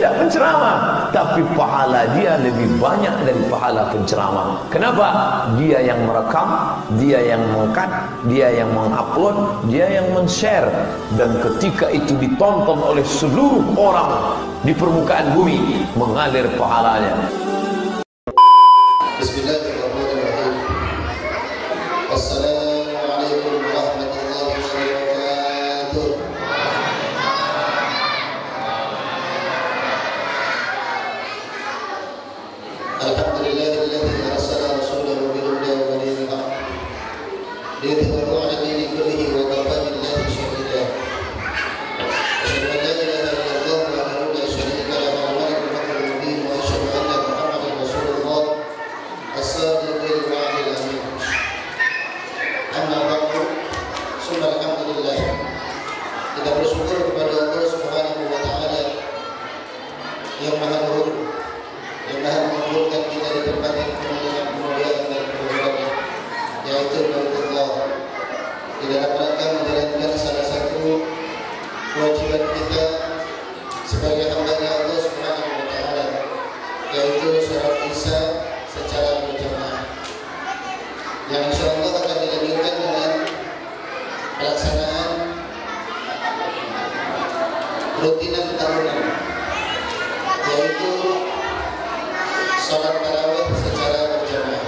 tidak penceramah, tapi pahala dia lebih banyak dari pahala penceramah. Kenapa? Dia yang merekam, dia yang mengkat, dia yang mengupload, dia yang men-share, dan ketika itu ditonton oleh seluruh orang di permukaan bumi, mengalir pahalanya. Bismillahirrahmanirrahim. Assalamualaikum warahmatullahi wabarakatuh. Alhamdulillahilladzi arsala rasulahu bil huda wa dinil haqq liyudhhirahu 'ala dini kullihi wa kafaa billahi shahida. Asyhadu an la ilaha illallah wahdahu la syarika lahu al-malikul haqqul mubin wa asyhadu anna Muhammadan rasulullah as-sadiqul wa'dil amin. Amma ba'du, summa alhamdulillah. Kita bersyukur kepada Allah Subhanahu wa taala yang Maha Luhur, yang Maha mengumpulkan kita di tempat yang penuh dengan kemuliaan dan kehormatan, yaitu Baitullah, di dalam rangka menjalankan salah satu kewajiban kita sebagai hamba-Nya Allah Subhanahu wa taala, yaitu salat Isya secara berjamaah, yang insyaallah akan dilanjutkan dengan pelaksanaan rutinan tahunan, yaitu salat tarawih secara berjamaah.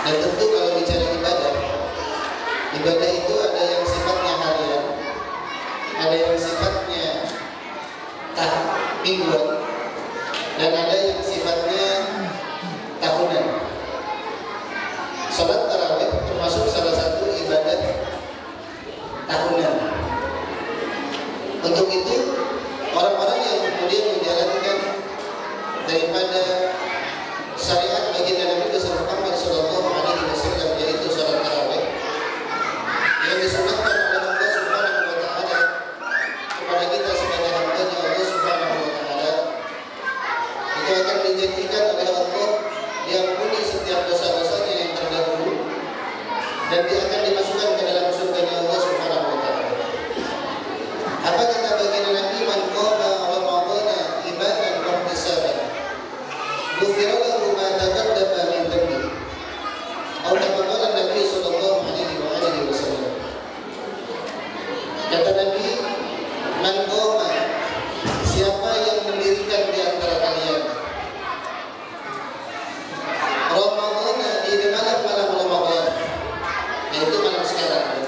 Dan tentu kalau bicara ibadah itu ada yang sifatnya harian, ada yang sifatnya mingguan, dan ada yang sifatnya tahunan. Salat tarawih termasuk salah satu ibadah tahunan. Untuk itu orang-orang yang kemudian menjalankan daripada syariat baginda Nabi Muhammad sallallahu alaihi wasallam, yaitu salat tarawih yang disunahkan oleh Allah Subhanahu wa taala kepada kita sebagai hamba-Nya Allah Subhanahu wa taala, itu akan dijanjikan oleh Allah diampuni setiap dosa-dosanya yang terdahulu, dan dia akan dimasukkan ke dalam surga-Nya Allah Subhanahu wa taala. Apa kata baginda Nabi? Man qama ramadhana imanan wa ihtisaban ghufira lahu ma taqaddama min dhanbihi. Atau kata Nabi sallallahu alaihi wasallam. Kata Nabi, man qama, siapa yang mendirikan di antara kalian ramadhana, di malam-malam Ramadan, yaitu malam sekarang.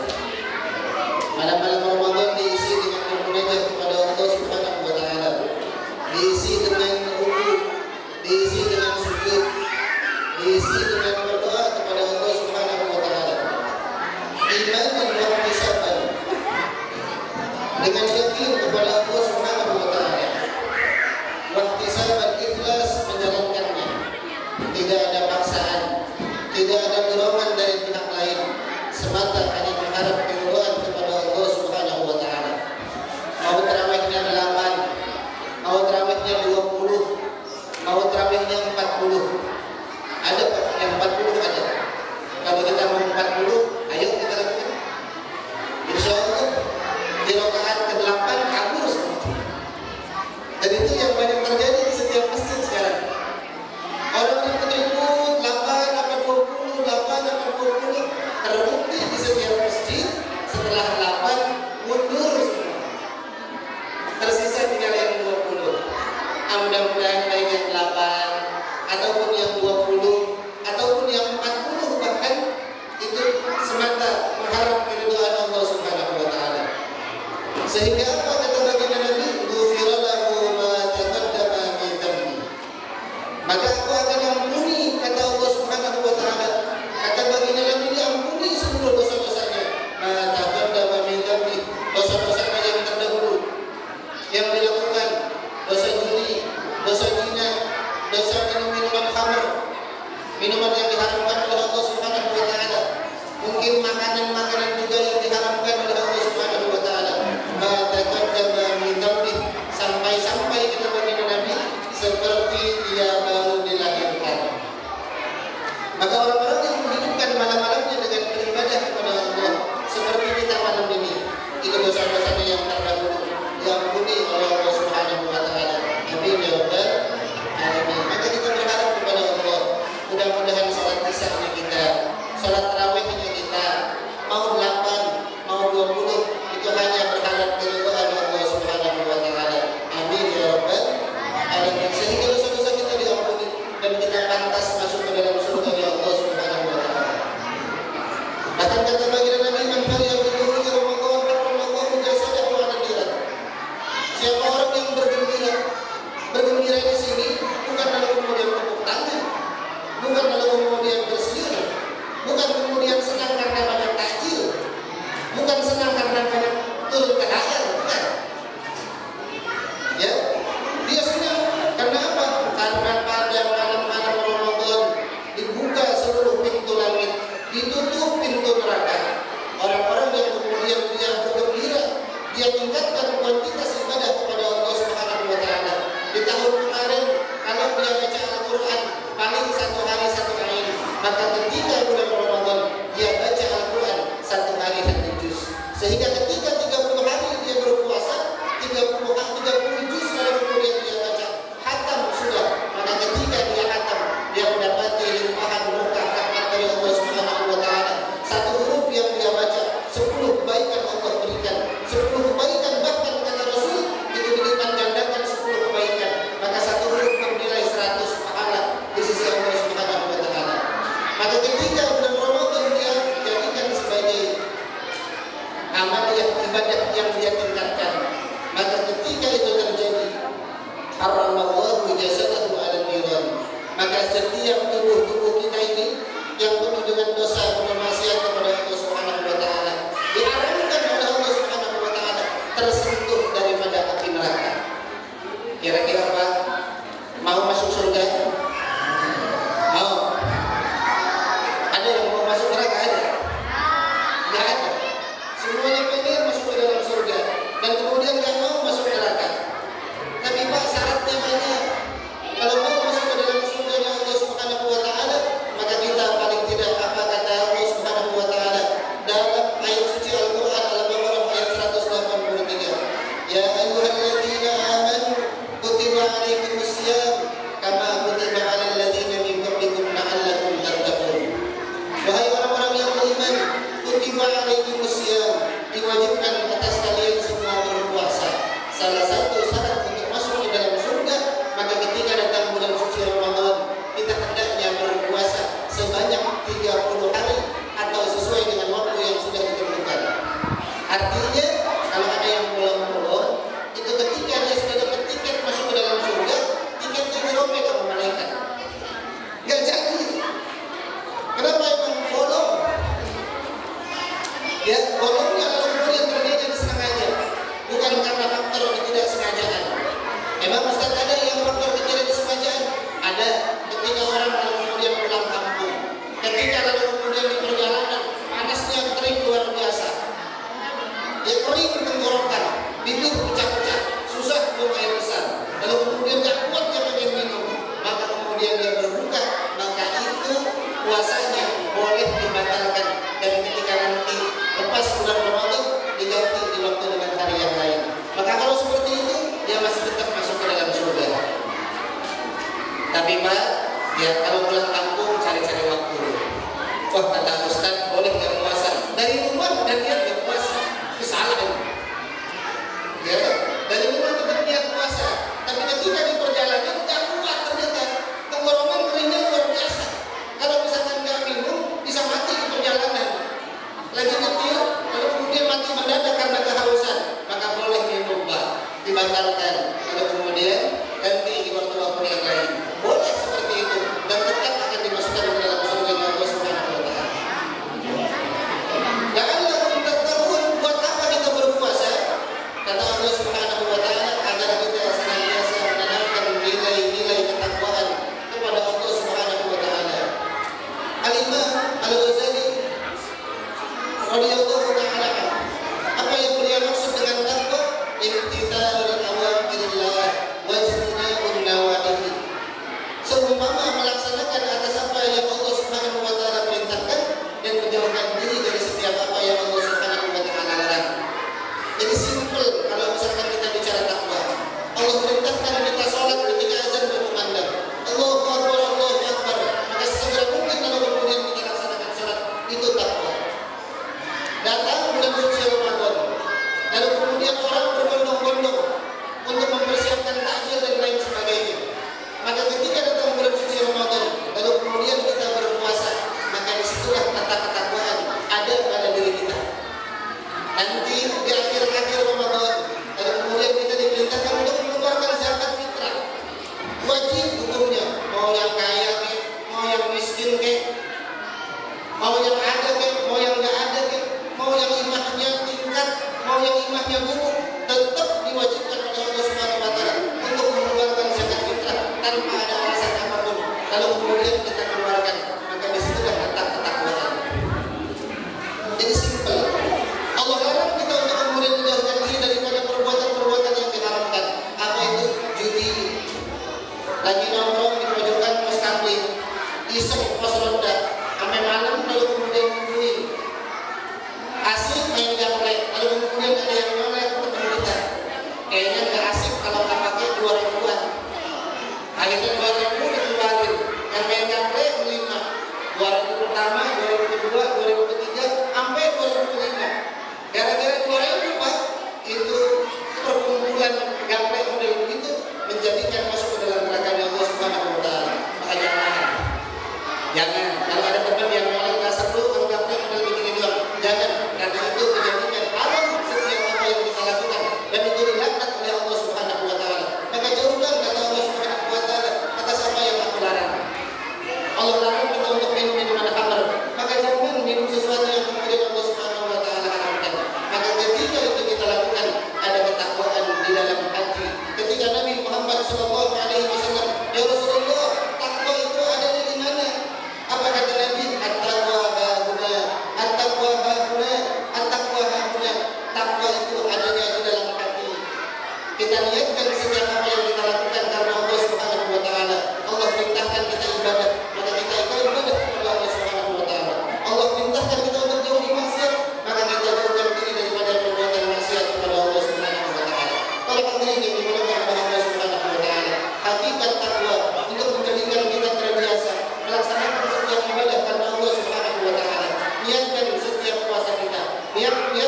Malam-malam Ramadan diisi dengan bermunajat kepada Allah Subhanahu wa taala, diisi dengan ruku, diisi dengan sujud, diisi dengan berdoa kepada Allah Subhanahu wa taala. Iman dan ihtisaban, dengan yakin kepada Allah Subhanahu wa taala. Ihtisaban, ikhlas menjalankannya. Tidak ada paksaan, tidak ada dorongan dari pihak lain, semata hanya mengharap keridhaan kepada Allah Subhanahu wa taala. Mau tarawihnya 8, mau tarawihnya 20, mau tarawihnya 40. Ada yang 40 ada. Kalau kita mau 40, ayo kita lakukan. Insyaallah di rakaat ke-8 kabur semua. Dan itu yang banyak terjadi di setiap masjid sekarang. Orang yang ribut 8 apa 20, 8 apa 20, terbukti di setiap masjid setelah 8 mundur semua. Tersisa tinggal yang 20. Mudah-mudahan baik yang 8 ataupun yang 20 ataupun yang 40, bahkan itu semata mengharap keridhaan Allah Subhanahu wa taala. Sehingga apa kata baginda Nabi? Ghufira lahu ma taqaddama min dhanbi. Maka aku akan ampuni, kata Allah Subhanahu wa taala. Kata baginda Nabi, diampuni seluruh dosa-dosanya. Ma taqaddama min dhanbi, dosa-dosanya yang terdahulu yang dilakukan, dosa judi, dosa zina, dosa minum minuman khamr, minuman yang diharamkan oleh Allah Subhanahu wa taala. Mungkin makanan-makanan juga yang diharamkan oleh Allah Subhanahu wa taala. Ma dia tingkatkan kuantitas ibadah kepada Allah Subhanahu wa taala. Di tahun kemarin kalau dia baca Al-Qur'an paling 1 hari 1 ayat, maka ketika bulan Ramadan dia baca Al-Qur'an 1 hari 1 juz. Sehingga ketika 30 hari dia berpuasa, 30 juz kalau kemudian dia baca khatam sudah, maka ketika dia khatam dia mendapati limpahan berkah rahmat dari Allah Subhanahu wa taala. 1 huruf yang dia baca 10 kebaikan Allah berikan, 10 kebaikan bahkan kata Rasul itu dilipat gandakan 10 kebaikan, maka 1 huruf bernilai 100 pahala di sisi Allah Subhanahu wa taala. Maka ketika bulan Ramadan dia jadikan sebagai amal yang ibadah yang dia tingkatkan, maka ketika itu terjadi haramallahu jasadahu 'ala niran, maka setiap tubuh kita ini yang penuh dengan dosa dan maksiat kepada Allah Subhanahu wa taala diharamkan oleh Allah Subhanahu wa taala tersentuh daripada api neraka. Kira-kira Pak mau masuk surga? Mau? Ada yang mau masuk neraka? Ada? Enggak ada. Semuanya pengen masuk ke dalam surga dan kemudian enggak mau masuk neraka. Tapi Pak syaratnya banyak. Kalau mau masuk ke dalam surga Allah Subhanahu wa taala, maka kita paling tidak apa kata Allah Subhanahu wa taala dalam ayat suci Al-Qur'an Al-Baqarah ayat 183. Ya ayyuhalladzina amanu kutiba 'alaikumusiyam kama kutiba 'alal ladzina min qablikum la'allakum tattaqun. Wahai orang-orang yang beriman, kutiba 'alaikumusiyam, diwajibkan atas kalian semua berpuasa. Salah satu syarat untuk masuk ke dalam surga, maka ketika datang bulan suci Ramadan, kita hendaknya berpuasa sebanyak 30 hari atau sesuai dengan waktu yang sudah ditentukan. Artinya, kalau ada yang molor-molor, itu ketika dia sudah dapat tiket masuk ke dalam surga, tiketnya dirobek sama malaikat. Gak jadi. Kenapa emang bolong? Ya, bolongnya lalu kemudian terjadi disengaja, bukan karena faktor ketidaksengajaan. Memang Ustaz ada yang faktor ketidaksengajaan, ada ketika orang lalu kemudian pulang kampung, ketika lalu kemudian di perjalanan panasnya terik luar biasa, dia kering tenggorokan, bibir pecah-pecah, susah buang air besar, lalu kemudian gak kuat dia pengen minum, maka kemudian dia berbuka, maka itu puasanya boleh dibatalkan dan ketika nanti lepas bulan Ramadan diganti di waktu dengan hari yang lain. Maka kalau seperti itu dia masih tetap masuk ke dalam surga. Tapi Pak, ya kalau pulang kampung cari-cari waktu. Wah kata Ustaz boleh nggak puasa dari rumah dan dia nggak puasa, itu salah ini. Ya, dari rumah tetap niat puasa, tapi ketika di perjalanan nggak kuat ternyata tenggorokan keringnya luar biasa. Kalau misalkan nggak minum bisa mati di perjalanan. Lagi nyetir, lalu kemudian mati mendadak karena kehausan, maka boleh minum Pak, dibatalkan. Lalu kemudian ganti di waktu-waktu yang lain. Boleh seperti itu dan tetap akan dimasukkan ke dalam surga Allah Subhanahu wa taala. Janganlah kita tahu buat apa kita berpuasa. Kata Allah Subhanahu wa taala agar kita senantiasa menanamkan nilai-nilai ketakwaan kepada Allah Subhanahu wa taala. Al-Imam Al-Ghazali radhiyallahu ta'ala apa yang beliau maksud dengan takwa? Imtithalul awamirillah wa ijtinabun nawahi. Seumpama melaksanakan atas apa yang Allah Subhanahu wa taala perintahkan dan menjauhkan diri dari setiap apa yang Allah Subhanahu wa taala larang. Jadi simple kalau misalkan kita bicara takwa. Allah perintahkan kita salat ketika azan berkumandang. Allahu akbar, Allahu akbar. Maka segera mungkin kalau kemudian kita laksanakan salat, itu takwa. Datang bulan suci Ramadan, lalu kemudian orang berbondong-bondong untuk mempersiapkan takjil dan lain sebagainya. Maka ketika datang bulan suci Ramadan, lalu kemudian kita berpuasa, maka disitulah tata ketakwaan ada pada diri kita. Nanti di akhir-akhir Ramadan, lalu kemudian kita diperintahkan untuk mengeluarkan zakat fitrah. Wajib hukumnya, mau yang kaya ke, mau yang miskin ke, mau yang ada ke, mau yang nggak ada ke, mau yang imahnya tingkat, mau yang imahnya buruk, tetap diwajibkan oleh Allah Subhanahu wa taala untuk mengeluarkan zakat fitrah tanpa ada alasan apapun. Lalu kemudian kita keluarkan, maka di situ kan ketakwaan. Jadi simpel. Allah larang kita untuk kemudian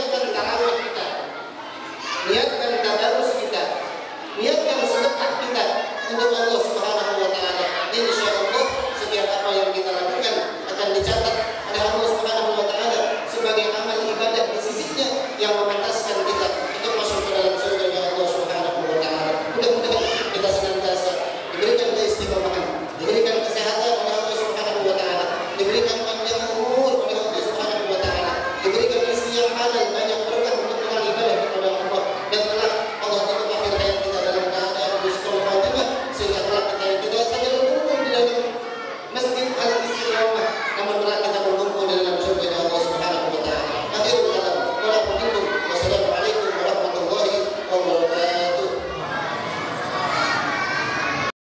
niatkan tarawih kita, niatkan tadarus kita, niatkan sedekah kita untuk Allah Subhanahu wa taala. Insya Allah setiap apa yang kita lakukan akan dicatat oleh Allah Subhanahu wa taala sebagai amal